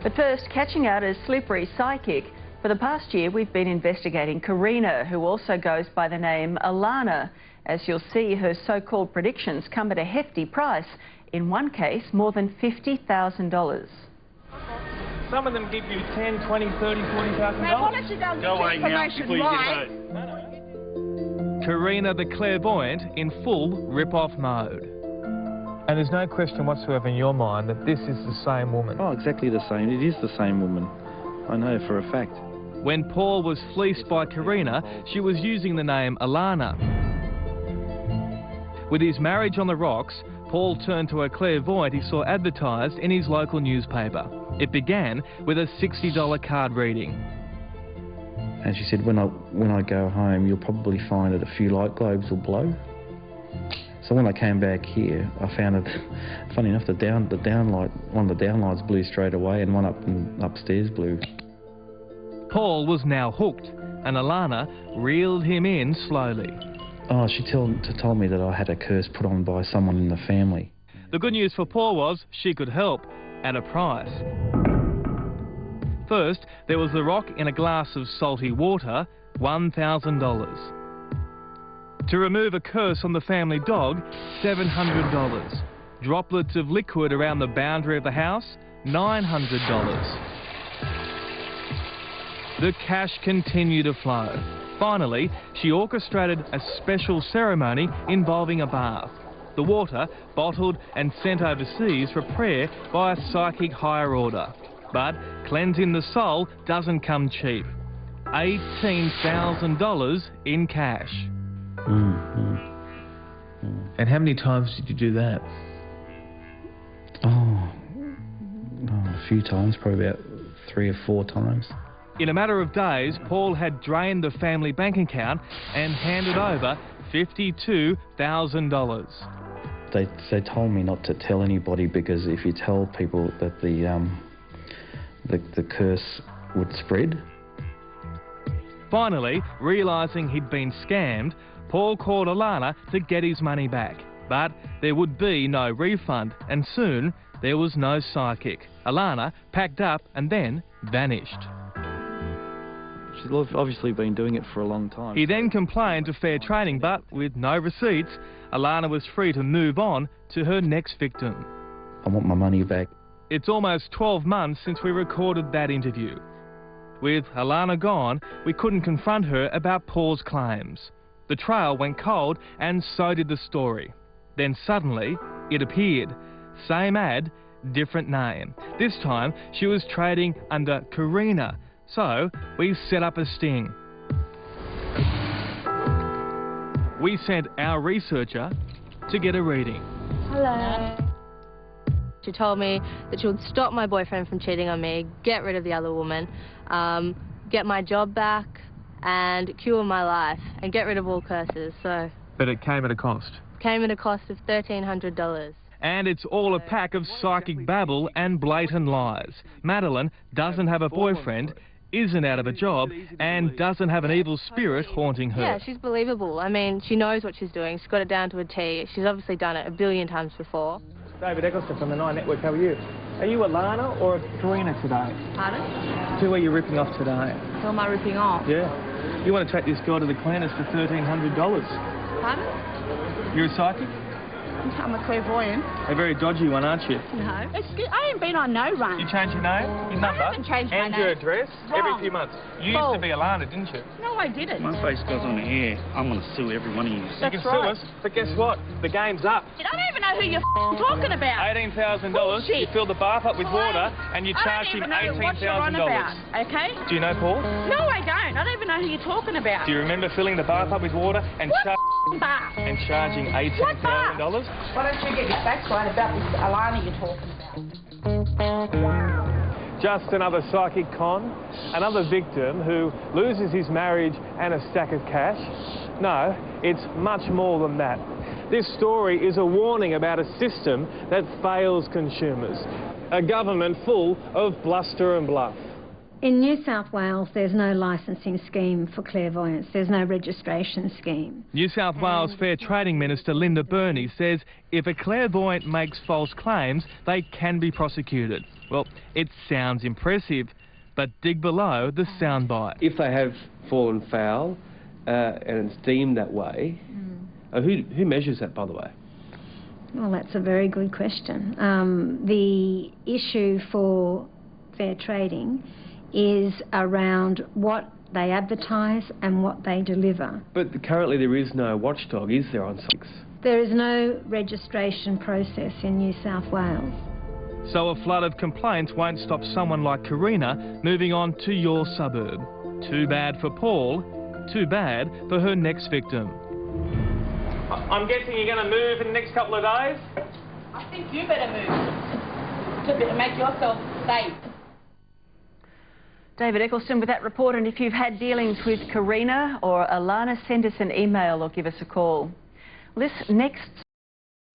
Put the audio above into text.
But first, catching out a slippery psychic. For the past year, we've been investigating Karina, who also goes by the name Alana. As you'll see, her so-called predictions come at a hefty price. In one case, more than $50,000. Some of them give you 10, 20, 30, 40,000 Hey, why don't you go and get the information right? Karina the Clairvoyant in full rip-off mode. And there's no question whatsoever in your mind that this is the same woman. Oh, exactly the same. It is the same woman. I know for a fact. When Paul was fleeced by Karina, she was using the name Alana. With his marriage on the rocks, Paul turned to a clairvoyant he saw advertised in his local newspaper. It began with a $60 card reading. And she said, when I go home, you'll probably find that a few light globes will blow. So when I came back here, I found it, funny enough, one of the downlights blew straight away and one upstairs blew. Paul was now hooked, and Alana reeled him in slowly. Oh, she told me that I had a curse put on by someone in the family. The good news for Paul was she could help, at a price. First, there was the rock in a glass of salty water, $1,000. To remove a curse on the family dog, $700. Droplets of liquid around the boundary of the house, $900. The cash continued to flow. Finally, she orchestrated a special ceremony involving a bath. The water bottled and sent overseas for prayer by a psychic higher order. But cleansing the soul doesn't come cheap. $18,000 in cash. And how many times did you do that? Oh, a few times, probably about 3 or 4 times. In a matter of days, Paul had drained the family bank account and handed over $52,000. They told me not to tell anybody because if you tell people that the curse would spread. Finally, realising he'd been scammed, Paul called Alana to get his money back. But there would be no refund, and soon there was no psychic. Alana packed up and then vanished. She's obviously been doing it for a long time. He then complained to Fair Trading, but with no receipts, Alana was free to move on to her next victim. I want my money back. It's almost 12 months since we recorded that interview. With Alana gone, we couldn't confront her about Paul's claims. The trail went cold, and so did the story. Then suddenly, it appeared. Same ad, different name. This time, she was trading under Karina. So, we set up a sting. We sent our researcher to get a reading. Hello. She told me that she would stop my boyfriend from cheating on me, get rid of the other woman, get my job back, and cure my life, and get rid of all curses, so... But it came at a cost? Came at a cost of $1,300. And it's all a pack of psychic babble and blatant lies. Madeline doesn't have a boyfriend, isn't out of a job, and doesn't have an evil spirit haunting her. Yeah, she's believable. I mean, she knows what she's doing. She's got it down to a T. She's obviously done it a billion times before. David Eccleston from the Nine Network, how are you? Are you Alana or Karina today? Pardon? Who are you ripping off today? Who am I ripping off? Yeah. You want to take this girl to the cleaners for $1,300. Pardon? You're a psychic? I'm a clairvoyant. A very dodgy one, aren't you? No. I ain't been on no run. You changed your name, your number, I haven't changed my and name. your address Wrong. every few months. You used to be Alana, didn't you? No, I didn't. My face goes on the air. I'm going to sue every one of you. You can sue us, but guess what? The game's up. I don't even know who you're talking about. $18,000. Bullshit. You fill the bath up with water, and you charge him $18,000. Okay? Do you know Paul? No, I don't. I don't even know who you're talking about. Do you remember filling the bath up with water and Bath? charging $18,000? Why don't you get your facts right about this Alana you're talking about? Just another psychic con, another victim who loses his marriage and a stack of cash. No, it's much more than that. This story is a warning about a system that fails consumers, a government full of bluster and bluff. In New South Wales, there's no licensing scheme for clairvoyance. There's no registration scheme. New South Wales Fair Trading Minister Linda Burney says if a clairvoyant makes false claims, they can be prosecuted. Well, it sounds impressive, but dig below the soundbite. If they have fallen foul and it's deemed that way, who measures that, by the way? Well, that's a very good question. The issue for fair trading is around what they advertise and what they deliver. But currently there is no watchdog, is there, on sex? There is no registration process in New South Wales. So a flood of complaints won't stop someone like Karina moving on to your suburb. Too bad for Paul, too bad for her next victim. I'm guessing you're going to move in the next couple of days? I think you better move to make yourself safe. David Eccleston with that report, and if you've had dealings with Karina or Alana, send us an email or give us a call. This next